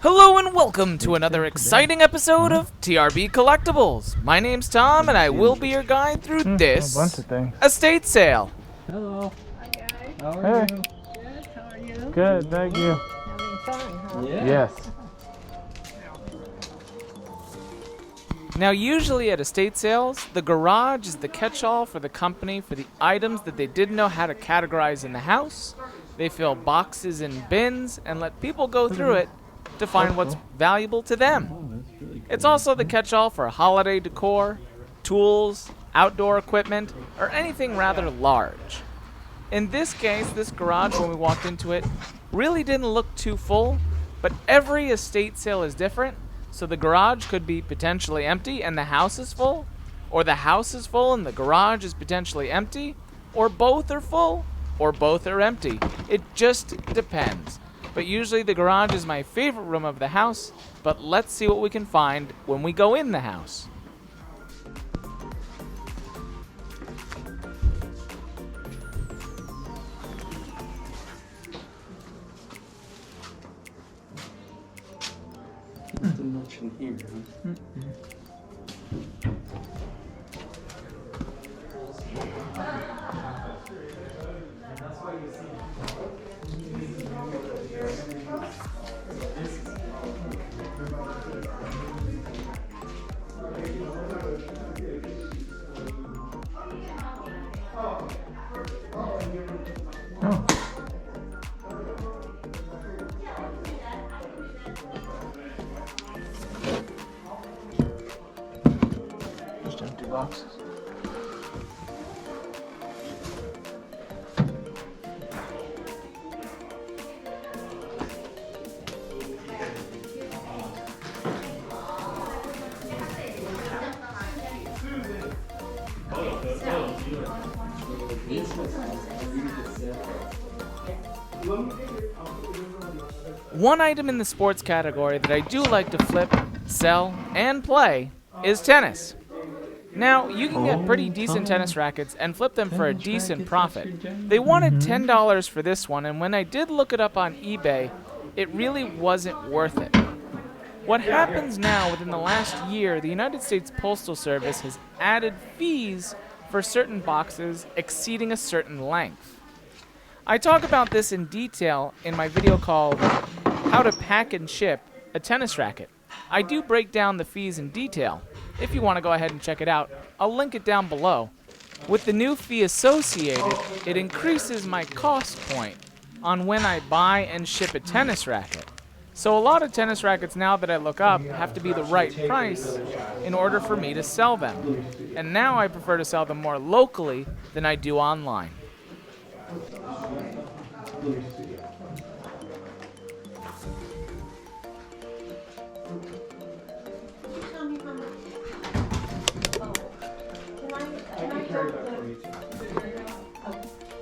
Hello and welcome to another exciting episode of TRB Collectibles. My name's Tom and I will be your guide through this estate sale. Hello. Hi guys. How are you? Good. How are you? Good, thank you. Having fun, huh? Yeah. Yes. Now usually at estate sales, the garage is the catch-all for the company for the items that they didn't know how to categorize in the house. They fill boxes and bins and let people go through it to find what's valuable to them. Oh, that's really cool. It's also the catch-all for holiday decor, tools, outdoor equipment, or anything rather large. In this case, this garage, when we walked into it, really didn't look too full, but every estate sale is different, so the garage could be potentially empty and the house is full, or the house is full and the garage is potentially empty, or both are full, or both are empty. It just depends. But usually the garage is my favorite room of the house, but let's see what we can find when we go in the house. Nothing much in here, huh? Oh. Just empty boxes. One item in the sports category that I do like to flip, sell, and play is tennis. Now, you can get pretty decent tennis rackets and flip them for a decent profit. They wanted $10 for this one, and when I did look it up on eBay, it really wasn't worth it. What happens now, within the last year, the United States Postal Service has added fees for certain boxes exceeding a certain length. I talk about this in detail in my video called How to Pack and Ship a Tennis Racket. I do break down the fees in detail. If you want to go ahead and check it out, I'll link it down below. With the new fee associated, it increases my cost point on when I buy and ship a tennis racket. So a lot of tennis rackets now that I look up have to be the right price in order for me to sell them. And now I prefer to sell them more locally than I do online.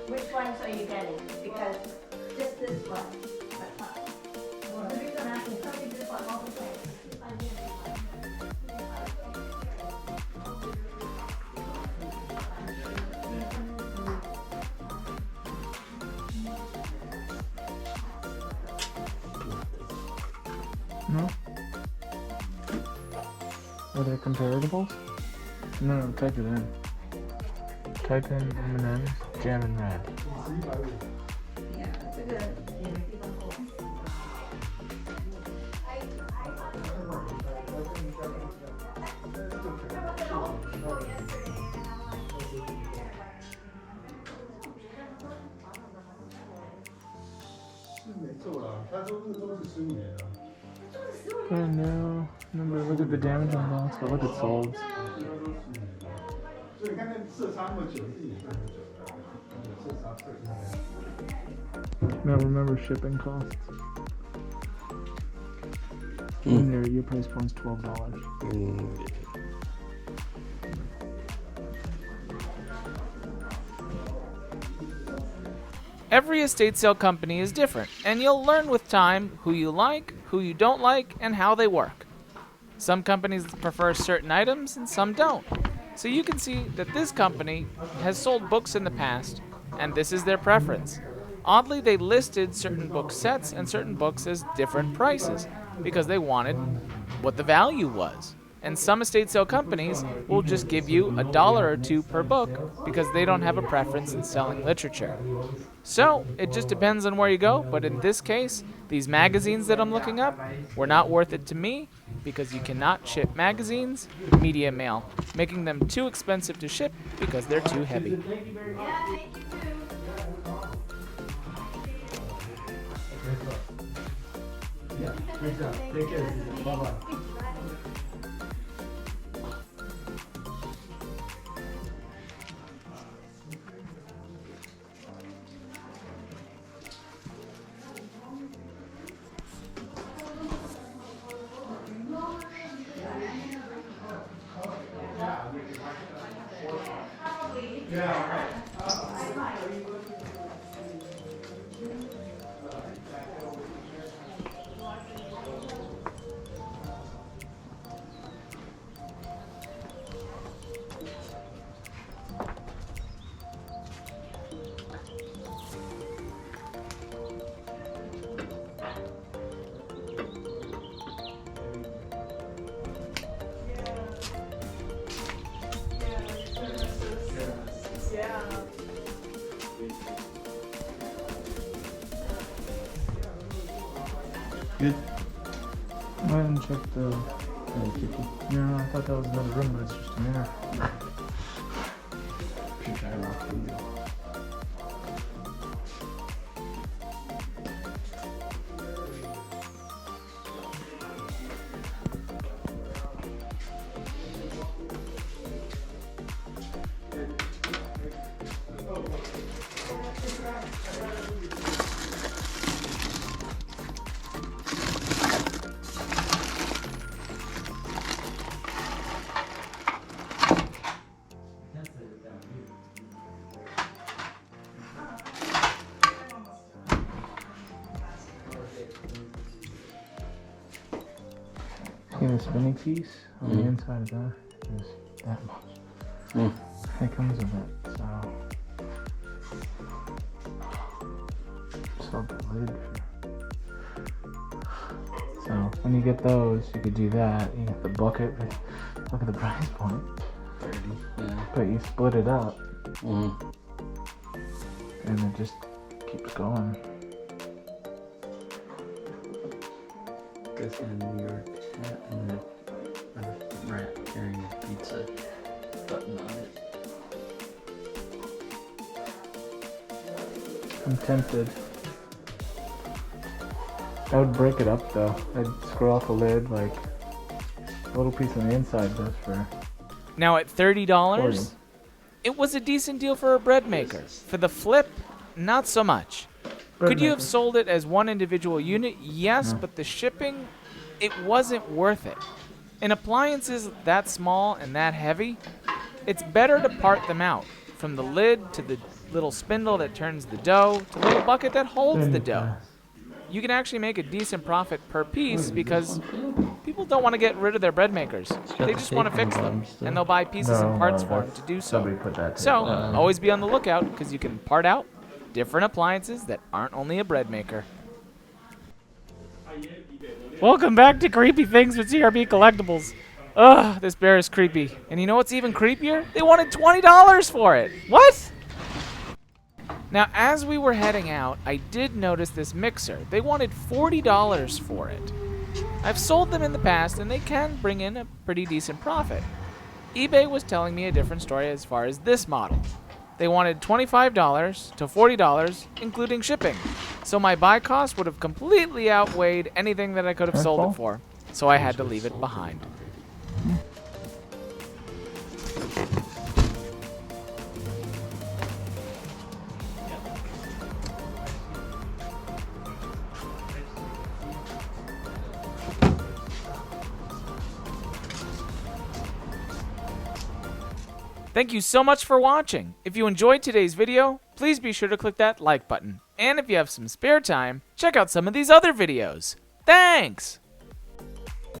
Which ones are you getting? Because just this one. The reason I'm asking, some of this one also No? Are there comparables? No, type it in. Type in M&M's, jam and red. Yeah, that's a good. Oh no. Remember, look at the damage on the box, but look at solds. Now remember shipping costs. In there, your price point's $12. Every estate sale company is different, and you'll learn with time who you like, who you don't like, and how they work. Some companies prefer certain items and some don't. So you can see that this company has sold books in the past, and this is their preference. Oddly, they listed certain book sets and certain books as different prices. because they wanted what the value was. And some estate sale companies will just give you $1 or $2 per book because they don't have a preference in selling literature. So it just depends on where you go, but in this case, these magazines that I'm looking up were not worth it to me because you cannot ship magazines media mail, making them too expensive to ship because they're too heavy. Good. I haven't checked the. Yeah, I thought that was another room, but it's just a mirror. Should try rocking you. See the spinning piece on the inside of that is that much. It comes with it, so the lid. So when you get those, you could do that. You get the bucket. Look at the price point. 30. Yeah. But you split it up, Mm. and it just keeps going. Guess in New York cat and a rat carrying a pizza button on it. I'm tempted. I would break it up though. I'd screw off the lid, like a little piece on the inside goes for. Now at $30, 40. it was a decent deal for a bread maker. For the flip, not so much. Could you have sold it as one individual unit? Yes, but the shipping, it wasn't worth it. In appliances that small and that heavy, it's better to part them out. From the lid to the little spindle that turns the dough to the little bucket that holds the dough. You can actually make a decent profit per piece because people don't want to get rid of their bread makers. They just want to fix them, and they'll buy pieces and parts for them to do so. Somebody put that. So always be on the lookout because you can part out different appliances that aren't only a bread maker. Welcome back to Creepy Things with TRB Collectibles. Ugh, this bear is creepy. And you know what's even creepier? They wanted $20 for it. What? Now, as we were heading out, I did notice this mixer. They wanted $40 for it. I've sold them in the past, and they can bring in a pretty decent profit. eBay was telling me a different story as far as this model. They wanted $25 to $40, including shipping. So my buy cost would have completely outweighed anything that I could have sold it for. So I had to leave it behind. Thank you so much for watching. If you enjoyed today's video, please be sure to click that like button. And if you have some spare time, check out some of these other videos. Thanks!